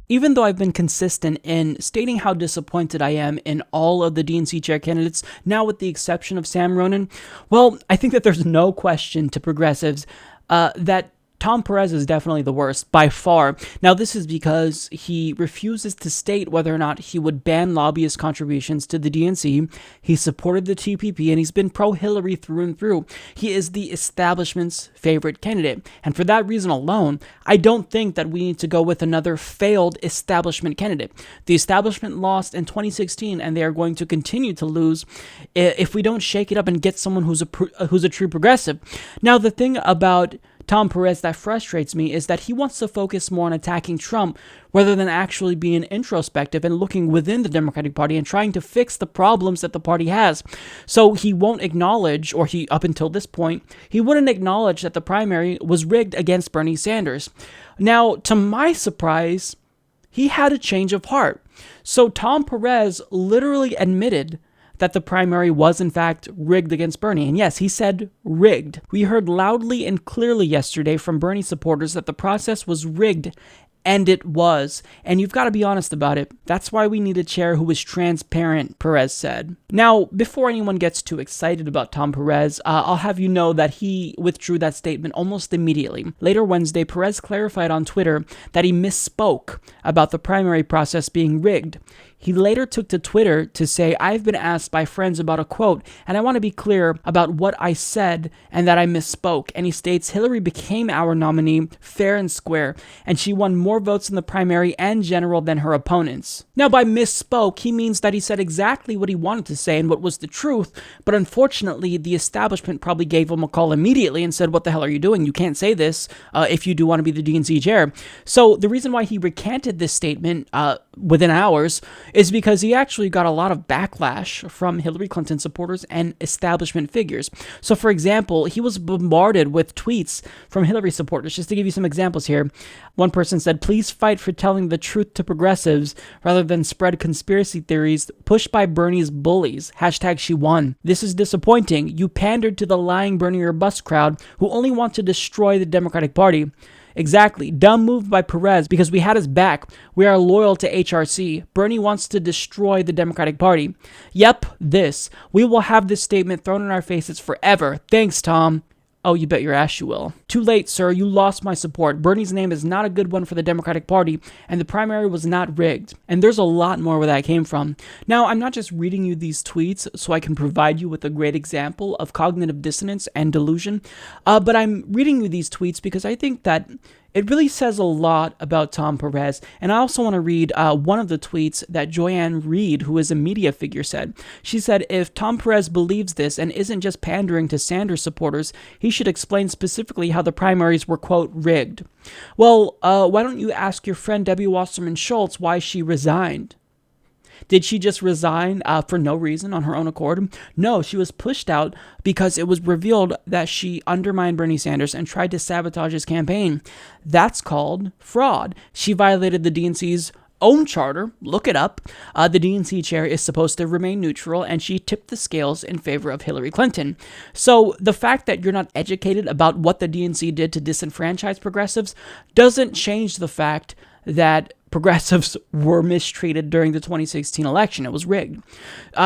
Even though I've been consistent in stating how disappointed I am in all of the DNC chair candidates, now with the exception of Sam Ronan, well, I think that there's no question to progressives that Tom Perez is definitely the worst, by far. Now, this is because he refuses to state whether or not he would ban lobbyist contributions to the DNC. He supported the TPP, and he's been pro-Hillary through and through. He is the establishment's favorite candidate. And for that reason alone, I don't think that we need to go with another failed establishment candidate. The establishment lost in 2016, and they are going to continue to lose if we don't shake it up and get someone who's a true progressive. Now, the thing about Tom Perez that frustrates me is that he wants to focus more on attacking Trump rather than actually being introspective and looking within the Democratic Party and trying to fix the problems that the party has. So he won't acknowledge, or up until this point, he wouldn't acknowledge that the primary was rigged against Bernie Sanders. Now, to my surprise, he had a change of heart. So Tom Perez literally admitted that the primary was in fact rigged against Bernie. And yes, he said rigged. We heard loudly and clearly yesterday from Bernie supporters that the process was rigged, and it was. And you've got to be honest about it. That's why we need a chair who is transparent, Perez said. Now, before anyone gets too excited about Tom Perez, I'll have you know that he withdrew that statement almost immediately. Later Wednesday, Perez clarified on Twitter that he misspoke about the primary process being rigged. He later took to Twitter to say, "I've been asked by friends about a quote, and I want to be clear about what I said and that I misspoke." And he states, "Hillary became our nominee fair and square, and she won more votes in the primary and general than her opponents." Now, by misspoke, he means that he said exactly what he wanted to say and what was the truth, but unfortunately, the establishment probably gave him a call immediately and said, "What the hell are you doing? You can't say this if you do want to be the DNC chair." So the reason why he recanted this statement within hours is because he actually got a lot of backlash from Hillary Clinton supporters and establishment figures. So, for example, he was bombarded with tweets from Hillary supporters. Just to give you some examples here, one person said, "Please fight for telling the truth to progressives rather than spread conspiracy theories pushed by Bernie's bullies. Hashtag she won. This is disappointing. You pandered to the lying Bernie or bust crowd who only want to destroy the Democratic Party." Exactly. Dumb move by Perez because we had his back. We are loyal to HRC. Bernie wants to destroy the Democratic Party. Yep, this. We will have this statement thrown in our faces forever. Thanks, Tom. Oh, you bet your ass you will. Too late, sir. You lost my support. Bernie's name is not a good one for the Democratic Party, and the primary was not rigged. And there's a lot more where that came from. Now, I'm not just reading you these tweets so I can provide you with a great example of cognitive dissonance and delusion, but I'm reading you these tweets because I think that it really says a lot about Tom Perez. And I also want to read one of the tweets that Joyanne Reed, who is a media figure, said. She said, "If Tom Perez believes this and isn't just pandering to Sanders supporters, he should explain specifically how the primaries were, quote, rigged." Well, why don't you ask your friend Debbie Wasserman Schultz why she resigned? Did she just resign for no reason on her own accord? No, she was pushed out because it was revealed that she undermined Bernie Sanders and tried to sabotage his campaign. That's called fraud. She violated the DNC's own charter. Look it up. The DNC chair is supposed to remain neutral, and she tipped the scales in favor of Hillary Clinton. So the fact that you're not educated about what the DNC did to disenfranchise progressives doesn't change the fact that progressives were mistreated during the 2016 election. It was rigged.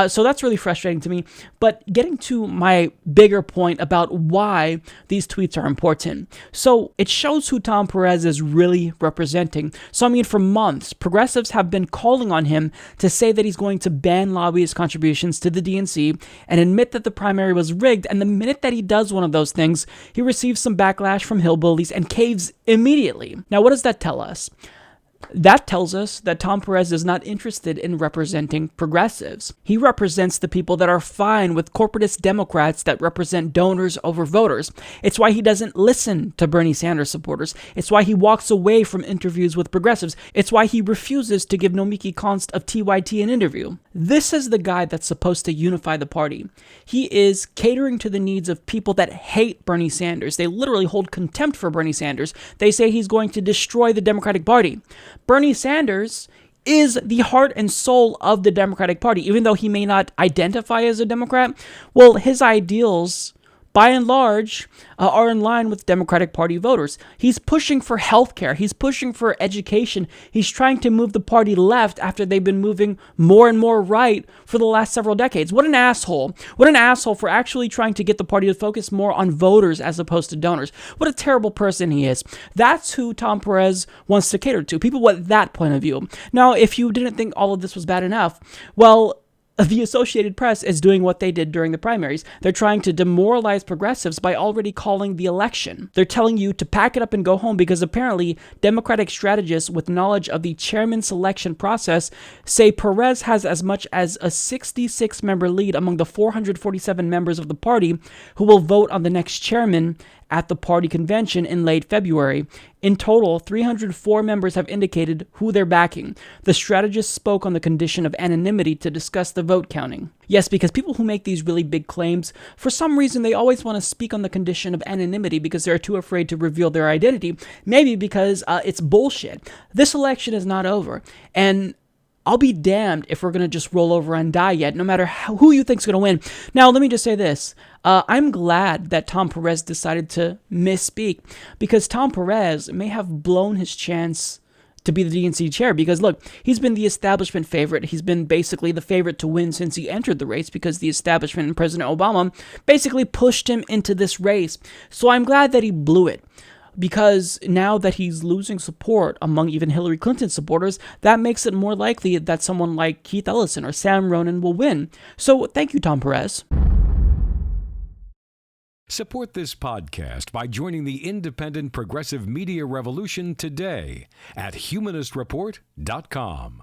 So that's really frustrating to me. But getting to my bigger point about why these tweets are important. So it shows who Tom Perez is really representing. So, I mean, for months, progressives have been calling on him to say that he's going to ban lobbyist contributions to the DNC and admit that the primary was rigged. And the minute that he does one of those things, he receives some backlash from hillbillies and caves immediately. Now, what does that tell us? That tells us that Tom Perez is not interested in representing progressives. He represents the people that are fine with corporatist Democrats that represent donors over voters. It's why he doesn't listen to Bernie Sanders supporters. It's why he walks away from interviews with progressives. It's why he refuses to give Nomiki Konst of TYT an interview. This is the guy that's supposed to unify the party. He is catering to the needs of people that hate Bernie Sanders. They literally hold contempt for Bernie Sanders. They say he's going to destroy the Democratic Party. Bernie Sanders is the heart and soul of the Democratic Party. Even though he may not identify as a Democrat, well, his ideals by and large, are in line with Democratic Party voters. He's pushing for healthcare. He's pushing for education. He's trying to move the party left after they've been moving more and more right for the last several decades. What an asshole. What an asshole for actually trying to get the party to focus more on voters as opposed to donors. What a terrible person he is. That's who Tom Perez wants to cater to, people with that point of view. Now, if you didn't think all of this was bad enough, well, the Associated Press is doing what they did during the primaries. They're trying to demoralize progressives by already calling the election. They're telling you to pack it up and go home because apparently Democratic strategists with knowledge of the chairman selection process say Perez has as much as a 66-member lead among the 447 members of the party who will vote on the next chairman at the party convention in late February. In total, 304 members have indicated who they're backing. The strategists spoke on the condition of anonymity to discuss the vote counting. Yes, because people who make these really big claims, for some reason they always want to speak on the condition of anonymity because they're too afraid to reveal their identity. Maybe because it's bullshit. This election is not over. And I'll be damned if we're going to just roll over and die yet, no matter who you think's going to win. Now, let me just say this. I'm glad that Tom Perez decided to misspeak because Tom Perez may have blown his chance to be the DNC chair because, look, he's been the establishment favorite. He's been basically the favorite to win since he entered the race because the establishment and President Obama basically pushed him into this race. So I'm glad that he blew it. Because now that he's losing support among even Hillary Clinton supporters, that makes it more likely that someone like Keith Ellison or Sam Ronan will win. So thank you, Tom Perez. Support this podcast by joining the independent progressive media revolution today at humanistreport.com.